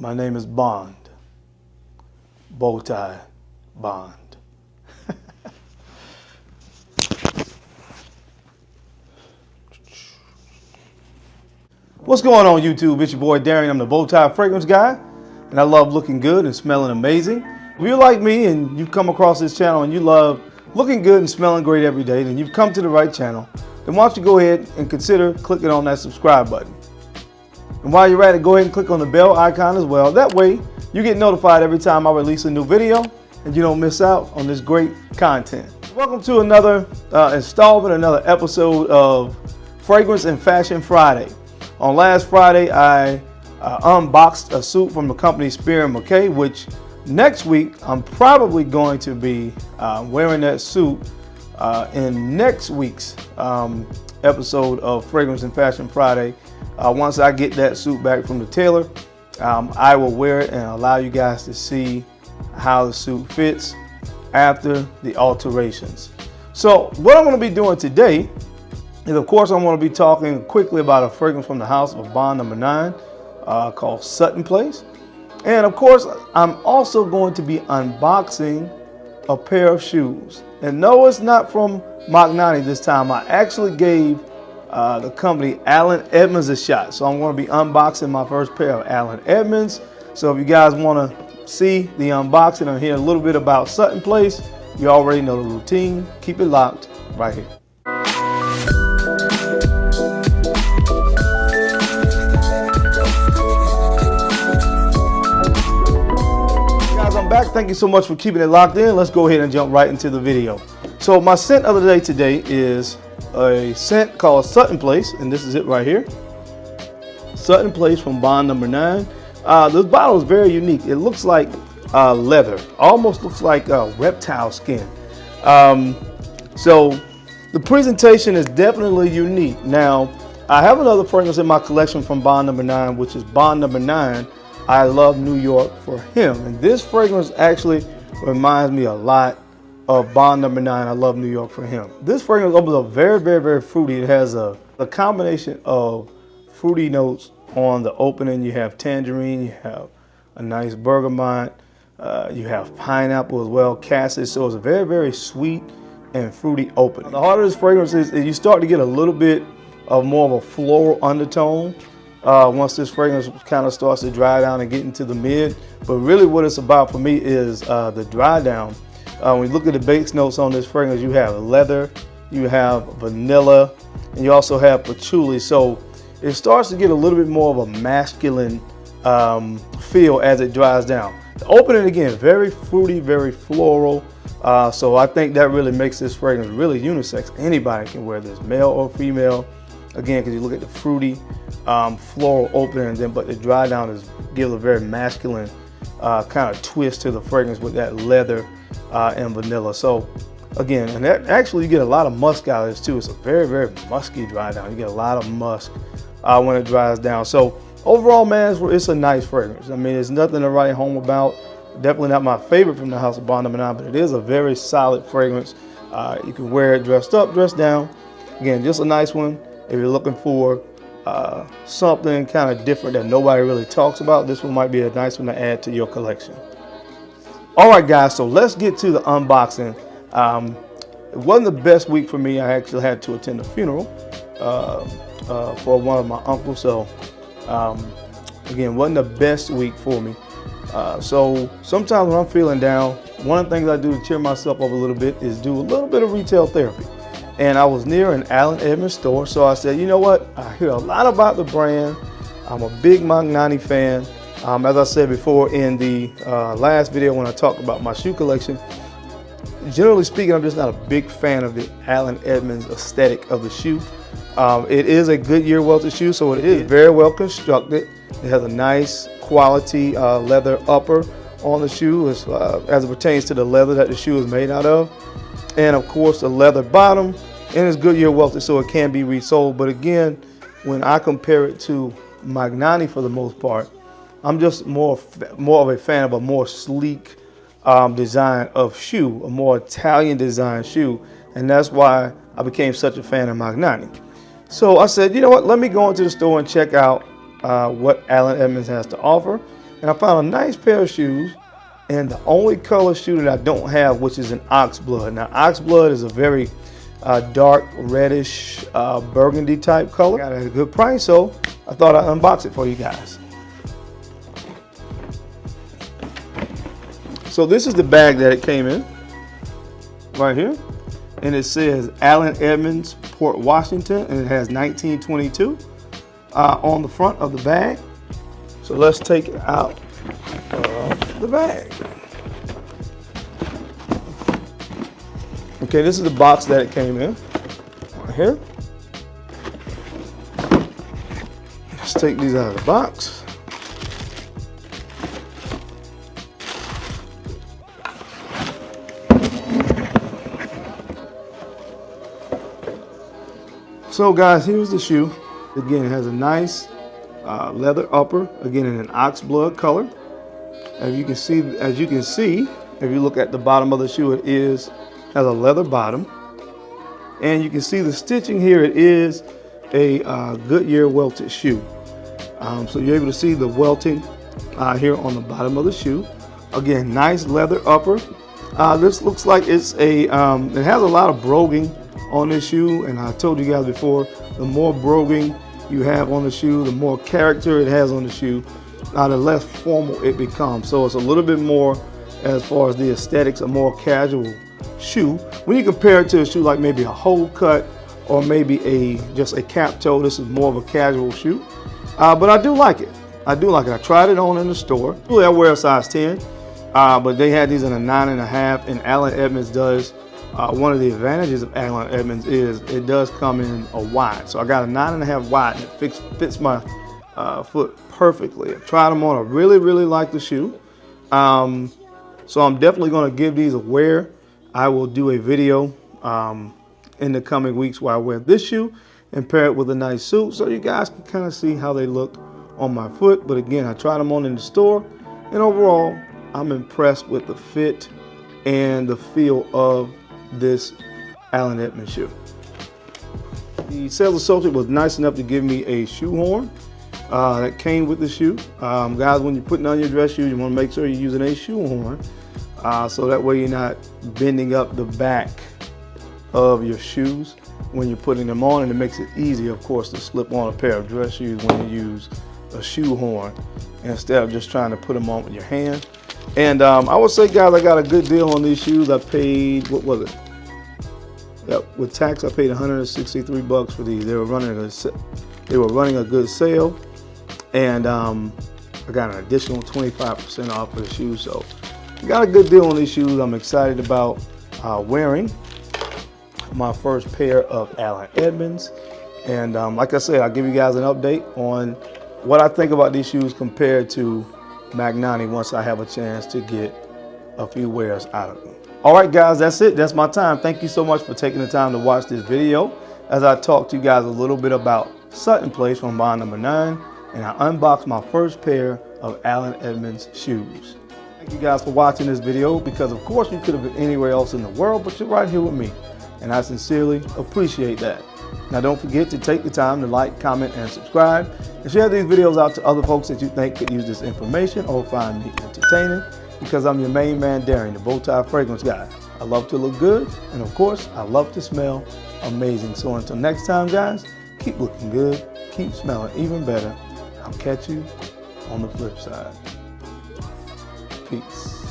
My name is Bond. Bowtie Bond. What's going on, YouTube? It's your boy Darian. I'm the Bowtie Fragrance Guy, and I love looking good and smelling amazing. If you're like me and you've come across this channel and you love looking good and smelling great every day, then you've come to the right channel. Then why don't you go ahead and consider clicking on that subscribe button. And while you're at it, go ahead and click on the bell icon as well. That way, you get notified every time I release a new video and you don't miss out on this great content. Welcome to another installment, another episode of Fragrance and Fashion Friday. On last Friday, I unboxed a suit from the company Spear & Mackay, which next week I'm probably going to be wearing that suit in next week's episode of Fragrance and Fashion Friday. Once I get that suit back from the tailor, I will wear it and allow you guys to see how the suit fits after the alterations. So what I'm going to be doing today is, of course, I'm going to be talking quickly about a fragrance from the house of Bond No. 9 called Sutton Place. And of course, I'm also going to be unboxing a pair of shoes. And no, it's not from Magnani this time. I actually gave the company Allen Edmonds a shot. So I'm going to be unboxing my first pair of Allen Edmonds. So if you guys want to see the unboxing and hear a little bit about Sutton Place, you already know the routine. Keep it locked right here. I'm back. Thank you so much for keeping it locked in. Let's go ahead and jump right into the video. So my scent of the day today is a scent called Sutton Place, and this is it right here. Sutton Place from Bond No. 9. This bottle is very unique. It looks like leather, almost looks like reptile skin. So the presentation is definitely unique. Now, I have another fragrance in my collection from Bond No. 9, which is Bond No. 9. I Love New York for Him. And this fragrance actually reminds me a lot of Bond No. 9, I Love New York for Him. This fragrance opens up very, very, very fruity. It has a combination of fruity notes on the opening. You have tangerine, you have a nice bergamot, you have pineapple as well, cassis. So it's a very, very sweet and fruity opening. The heart of this fragrance is you start to get a little bit of more of a floral undertone once this fragrance kind of starts to dry down and get into the mid. But really what it's about for me is the dry down. When you look at the base notes on this fragrance, you have leather, you have vanilla, and you also have patchouli. So it starts to get a little bit more of a masculine feel as it dries down. The opening, again, very fruity, very floral. So I think that really makes this fragrance really unisex. Anybody can wear this, male or female. Again, because you look at the fruity floral opening, but the dry down gives a very masculine kind of twist to the fragrance with that leather and vanilla. So again, and that actually you get a lot of musk out of this too. It's a very, very musky dry down. You get a lot of musk when it dries down. So overall, man, it's a nice fragrance. I mean, there's nothing to write home about. Definitely not my favorite from the house of Bond No. 9, but it is a very solid fragrance. You can wear it dressed up, dressed down. Again, just a nice one. If you're looking for something kind of different that nobody really talks about, this one might be a nice one to add to your collection. All right, guys, so let's get to the unboxing. It wasn't the best week for me. I actually had to attend a funeral for one of my uncles. So again, wasn't the best week for me. So sometimes when I'm feeling down, one of the things I do to cheer myself up a little bit is do a little bit of retail therapy. And I was near an Allen Edmonds store, so I said, you know what? I hear a lot about the brand. I'm a big Magnani fan. As I said before in the last video when I talked about my shoe collection, generally speaking, I'm just not a big fan of the Allen Edmonds aesthetic of the shoe. It is a Goodyear welted shoe, so it is very well constructed. It has a nice quality leather upper on the shoe as it pertains to the leather that the shoe is made out of. And of course, a leather bottom, and it's Goodyear welted, so it can be resoled. But again, when I compare it to Magnani for the most part, I'm just more of a fan of a more sleek design of shoe, a more Italian design shoe, and that's why I became such a fan of Magnani. So I said, you know what, let me go into the store and check out what Allen Edmonds has to offer. and I found a nice pair of shoes, and the only color shoe that I don't have, which is an ox blood. Now, ox blood is a very dark reddish burgundy type color. Got it at a good price, so I thought I'd unbox it for you guys. So this is the bag that it came in, right here, and it says Allen Edmonds, Port Washington, and it has 1922 on the front of the bag. So let's take it out of the bag. Okay, this is the box that it came in, right here. Let's take these out of the box. So guys, here's the shoe. Again, it has a nice leather upper, again in an ox blood color. As you can see, if you look at the bottom of the shoe, it has a leather bottom. And you can see the stitching here, it is a Goodyear welted shoe. So you're able to see the welting here on the bottom of the shoe. Again, nice leather upper. This looks like it's it has a lot of broguing on this shoe, and I told you guys before, the more broguing you have on the shoe, the more character it has on the shoe, the less formal it becomes. So it's a little bit more, as far as the aesthetics, a more casual shoe. When you compare it to a shoe like maybe a hole cut or maybe just a cap toe, this is more of a casual shoe. But I do like it. I tried it on in the store. Usually I wear a size 10, but they had these in a 9.5, and Allen Edmonds does. One of the advantages of Allen Edmonds is it does come in a wide. So I got a 9.5 wide, and it fits my foot perfectly. I tried them on. I really like the shoe. So I'm definitely going to give these a wear. I will do a video in the coming weeks where I wear this shoe and pair it with a nice suit, so you guys can kind of see how they look on my foot. But again, I tried them on in the store, and overall, I'm impressed with the fit and the feel of this Allen Edmonds shoe. The sales associate was nice enough to give me a shoe horn that came with the shoe. Guys, when you're putting on your dress shoes, you want to make sure you're using a shoe horn so that way you're not bending up the back of your shoes when you're putting them on, and it makes it easy, of course, to slip on a pair of dress shoes when you use a shoe horn instead of just trying to put them on with your hand. And I would say, guys, I got a good deal on these shoes. I paid, what was it? Yep, with tax, I paid $163 for these. They were running a good sale, and I got an additional 25% off for the shoes. So I got a good deal on these shoes. I'm excited about wearing my first pair of Allen Edmonds. And like I said, I'll give you guys an update on what I think about these shoes compared to Magnani once I have a chance to get a few wears out of them. All right, guys, that's it. That's my time. Thank you so much for taking the time to watch this video as I talk to you guys a little bit about Sutton Place from bond number 9, and I unboxed my first pair of Allen Edmonds shoes. Thank you guys for watching this video, because of course you could have been anywhere else in the world, but you're right here with me, and I sincerely appreciate that. Now, don't forget to take the time to like, comment, and subscribe, and share these videos out to other folks that you think could use this information or find me entertaining, because I'm your main man, Darren, the Bowtie Fragrance Guy. I love to look good, and of course, I love to smell amazing. So until next time, guys, keep looking good, keep smelling even better. I'll catch you on the flip side. Peace.